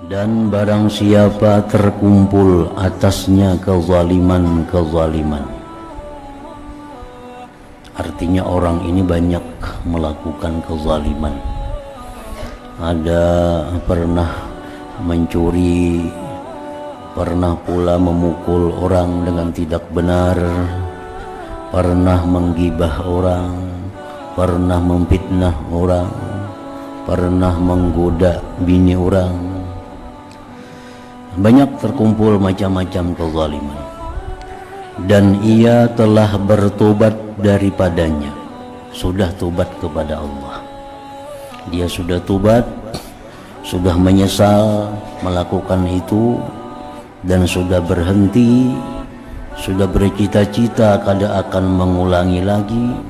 Dan barang siapa terkumpul atasnya kezaliman, artinya orang ini banyak melakukan kezaliman. Ada pernah mencuri, pernah pula memukul orang dengan tidak benar, pernah menggibah orang, pernah memfitnah orang, pernah menggoda bini orang. Banyak terkumpul macam-macam kezaliman, dan ia telah bertobat daripadanya, sudah tobat kepada Allah. Dia sudah tobat, sudah menyesal melakukan itu, dan sudah berhenti, sudah bercita-cita kada akan mengulangi lagi.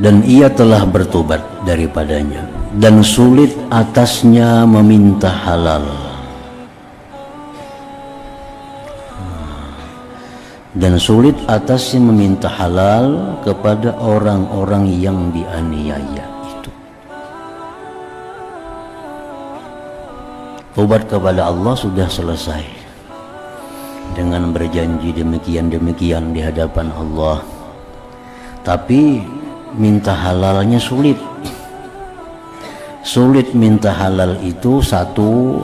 Dan ia telah bertobat daripadanya, dan sulit atasnya meminta halal, dan sulit atasnya meminta halal kepada orang-orang yang dianiaya itu. Tobat kepada Allah sudah selesai dengan berjanji demikian-demikian di hadapan Allah, tapi minta halalnya sulit. Sulit minta halal itu, satu,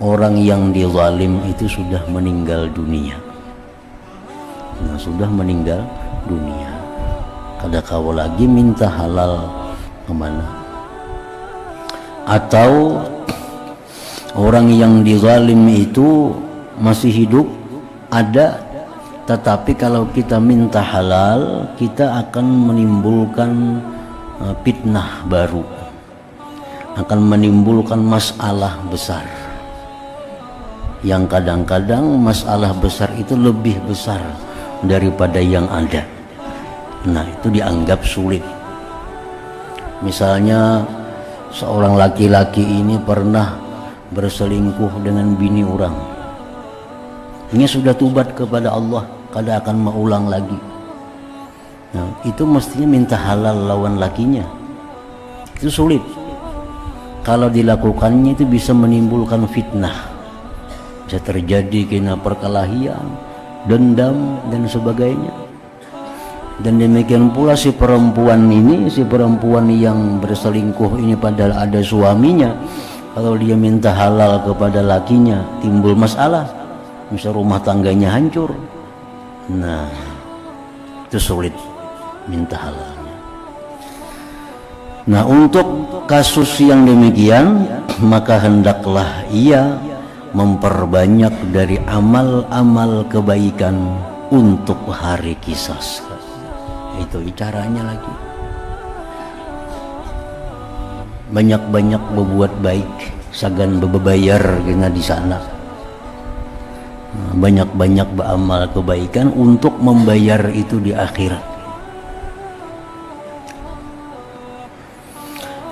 orang yang dizalim itu sudah meninggal dunia. Nah, sudah meninggal dunia, kada kau lagi minta halal kemana? Atau orang yang dizalim itu masih hidup, ada, tetapi kalau kita minta halal, kita akan menimbulkan fitnah baru, akan menimbulkan masalah besar, yang kadang-kadang masalah besar itu lebih besar daripada yang ada. Nah, itu dianggap sulit. Misalnya seorang laki-laki ini pernah berselingkuh dengan bini orang, ini sudah tobat kepada Allah, kada akan mengulang lagi. Nah, itu mestinya minta halal lawan lakinya. Itu sulit. Kalau dilakukannya itu bisa menimbulkan fitnah, bisa terjadi kena perkelahian, dendam dan sebagainya. Dan demikian pula si perempuan yang berselingkuh ini padahal ada suaminya, kalau dia minta halal kepada lakinya timbul masalah, bisa rumah tangganya hancur. Nah, itu sulit minta halalnya. Nah, untuk kasus yang demikian, maka hendaklah ia memperbanyak dari amal-amal kebaikan untuk hari qisas. Itu caranya lagi. Banyak-banyak berbuat baik, sagan bebayar kena di sana. Banyak-banyak beramal kebaikan untuk membayar itu di akhirat.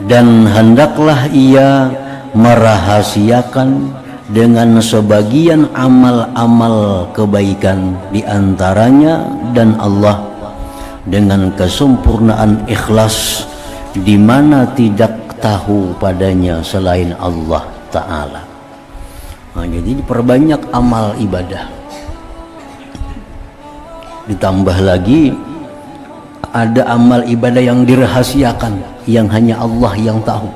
Dan hendaklah ia merahasiakan dengan sebagian amal-amal kebaikan di antaranya dan Allah dengan kesempurnaan ikhlas, di mana tidak tahu padanya selain Allah Ta'ala. Nah, jadi diperbanyak amal ibadah. Ditambah lagi ada amal ibadah yang dirahasiakan, yang hanya Allah yang tahu.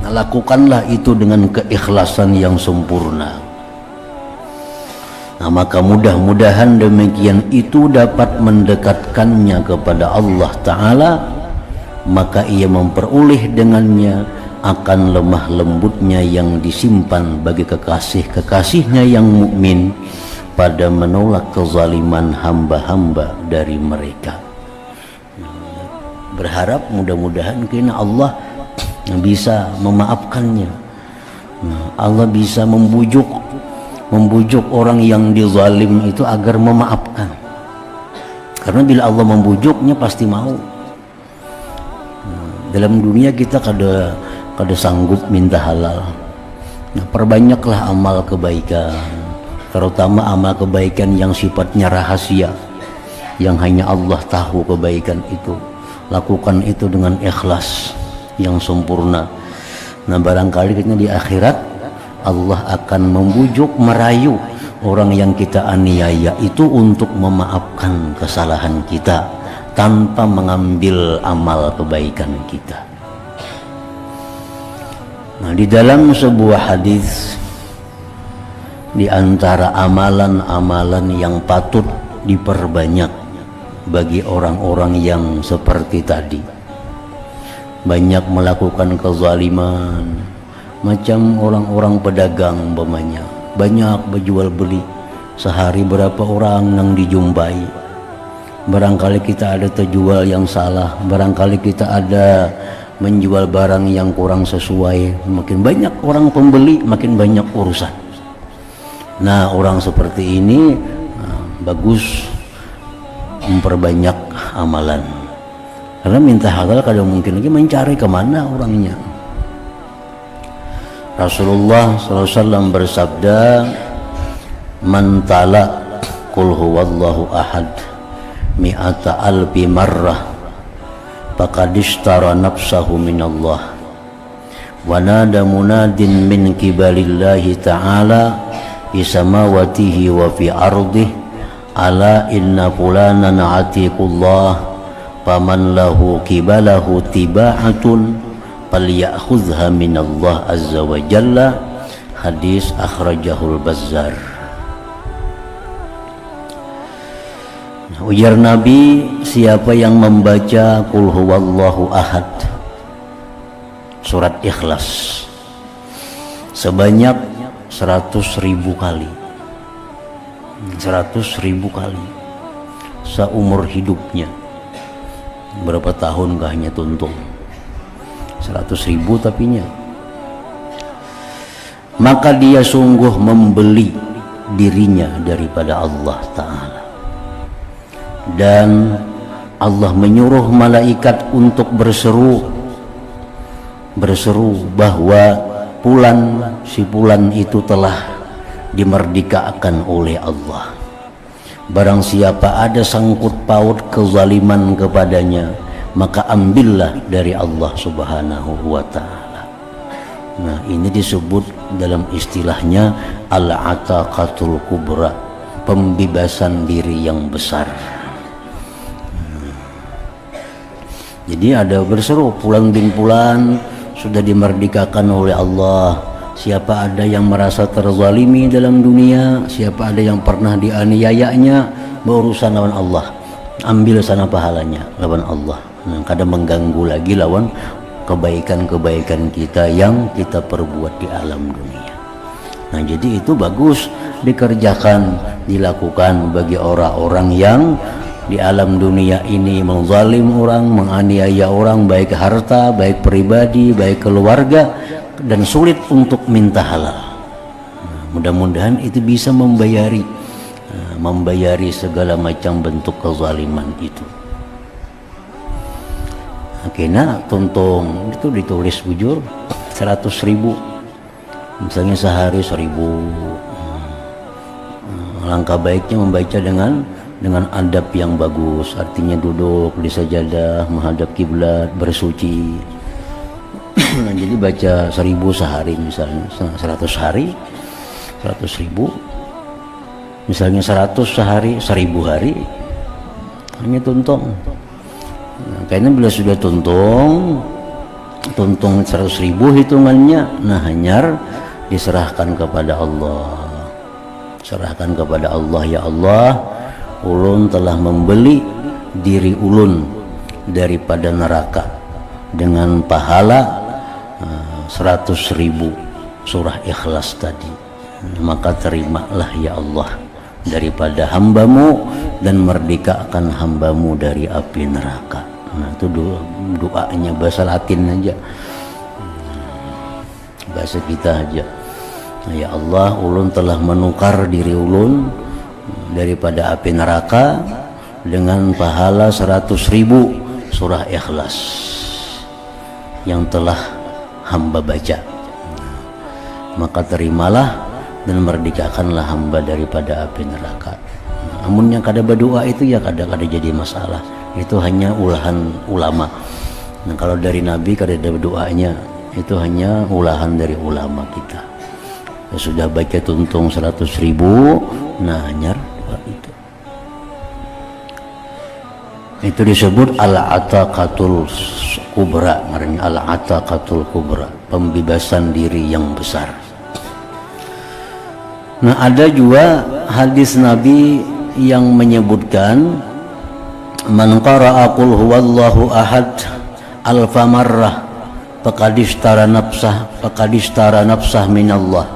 Nah, lakukanlah itu dengan keikhlasan yang sempurna. Nah, maka mudah-mudahan demikian itu dapat mendekatkannya kepada Allah Ta'ala, maka ia memperoleh dengannya akan lemah lembutnya yang disimpan bagi kekasih-kekasihnya yang mukmin pada menolak kezaliman hamba-hamba dari mereka. Berharap mudah-mudahan kena Allah bisa memaafkannya. Allah bisa membujuk orang yang dizalim itu agar memaafkan, karena bila Allah membujuknya pasti mau. Dalam dunia kita kada sanggup minta halal. Nah, perbanyaklah amal kebaikan, terutama amal kebaikan yang sifatnya rahasia, yang hanya Allah tahu kebaikan itu. Lakukan itu dengan ikhlas yang sempurna. Nah, barangkali di akhirat Allah akan membujuk, merayu orang yang kita aniaya itu untuk memaafkan kesalahan kita tanpa mengambil amal kebaikan kita. Nah, di dalam sebuah hadis, di antara amalan-amalan yang patut diperbanyak bagi orang-orang yang seperti tadi, banyak melakukan kezaliman, macam orang-orang pedagang umpamanya, banyak berjual beli, sehari berapa orang yang dijumpai. Barangkali kita ada terjual yang salah, barangkali kita ada menjual barang yang kurang sesuai, makin banyak orang pembeli, makin banyak urusan. Nah, orang seperti ini bagus memperbanyak amalan, karena minta halal kadang mungkin lagi mencari kemana orangnya. Rasulullah SAW bersabda, man tala qul huwallahu ahad mi'ata alfi marrah faqad ishtara nafsahu minallah wa nada munadin min kibalillahi ta'ala fi samawatihi wa fi ardihi ala inna fulanan atiqullah faman lahu kibalahu tiba'atun falyakhudhha minallah azza wa jalla. Hadis akhrajahul Bazzar. Ujar Nabi, siapa yang membaca qul huwallahu ahad, surat Ikhlas, sebanyak 100.000 kali, 100.000 kali seumur hidupnya, berapa tahun hanya tuntung 100.000 tapinya, maka dia sungguh membeli dirinya daripada Allah Ta'ala. Dan Allah menyuruh malaikat untuk berseru bahwa si fulan itu telah dimerdekakan oleh Allah. Barang siapa ada sangkut paut kezaliman kepadanya, maka ambillah dari Allah Subhanahu wa Ta'ala. Nah, ini disebut dalam istilahnya al-ataqatul kubra, pembebasan diri yang besar. Jadi ada berseru, fulan bin fulan sudah dimerdekakan oleh Allah. Siapa ada yang merasa terzalimi dalam dunia, siapa ada yang pernah dianiayanya, berurusan lawan Allah, ambil sana pahalanya lawan Allah. Nah, kadang mengganggu lagi lawan kebaikan-kebaikan kita yang kita perbuat di alam dunia. Nah, jadi itu bagus dikerjakan, dilakukan bagi orang-orang yang di alam dunia ini menzalim orang, menganiaya orang, baik harta, baik pribadi, baik keluarga, dan sulit untuk minta halal. Nah, mudah-mudahan itu bisa membayari segala macam bentuk kezaliman itu. Akhirnya tuntung itu ditulis bujur 100.000, misalnya sehari 1.000. Langkah baiknya membaca dengan adab yang bagus, artinya duduk di sajadah menghadap kiblat, bersuci. Nah, jadi baca 1.000 sehari, misalnya 100 hari 100.000, misalnya 100 sehari 1.000 hari, hanya tuntung. Nah, karena bila sudah tuntung 100.000 hitungannya, nah hanyar diserahkan kepada Allah. Serahkan kepada Allah, ya Allah, ulun telah membeli diri ulun daripada neraka dengan pahala 100.000 surah Ikhlas tadi. Maka terimalah ya Allah daripada hambamu dan merdekakan hambamu dari api neraka. Nah, itu doanya bahasa Latin aja, bahasa kita aja. Ya Allah, ulun telah menukar diri ulun daripada api neraka dengan pahala 100.000 surah Ikhlas yang telah hamba baca. Maka terimalah dan merdekakanlah hamba daripada api neraka. Amunnya kada berdoa itu ya kada jadi masalah. Itu hanya ulahan ulama. Nah kalau dari Nabi kada ada berdoanya, itu hanya ulahan dari ulama kita. Ya, sudah baca tuntung 100.000, nah hanya itu. Itu disebut al-ataqatul kubra, namanya al-ataqatul kubra, pembebasan diri yang besar. Nah ada juga hadis Nabi yang menyebutkan man qara'a qul huwallahu ahad alfa marrah faqadishtara nafsah minallah.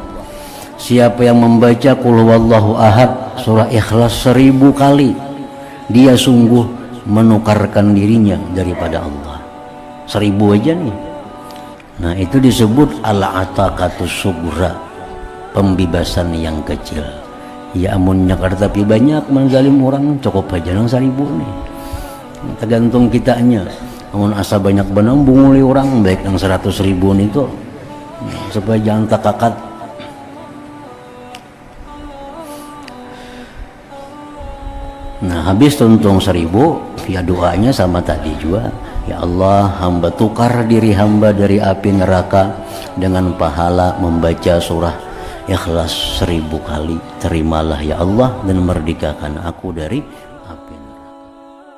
Siapa yang membaca qul huwallahu ahad surah Ikhlas 1000 kali, dia sungguh menukarkan dirinya daripada Allah. 1000 aja nih. Nah itu disebut al-ataqatus sughra, pembebasan yang kecil. Ya amunnya kada tapi banyak menzalim orang, cukup aja nang 1000 nih. Tergantung kitanya. Amun asa banyak benang bunguli orang, baik nang 100.000 itu supaya jangan takakat. Nah habis tuntung 1000, ya doanya sama tadi juga. Ya Allah, hamba tukar diri hamba dari api neraka dengan pahala membaca surah Ikhlas 1000 kali. Terimalah ya Allah dan merdekakan aku dari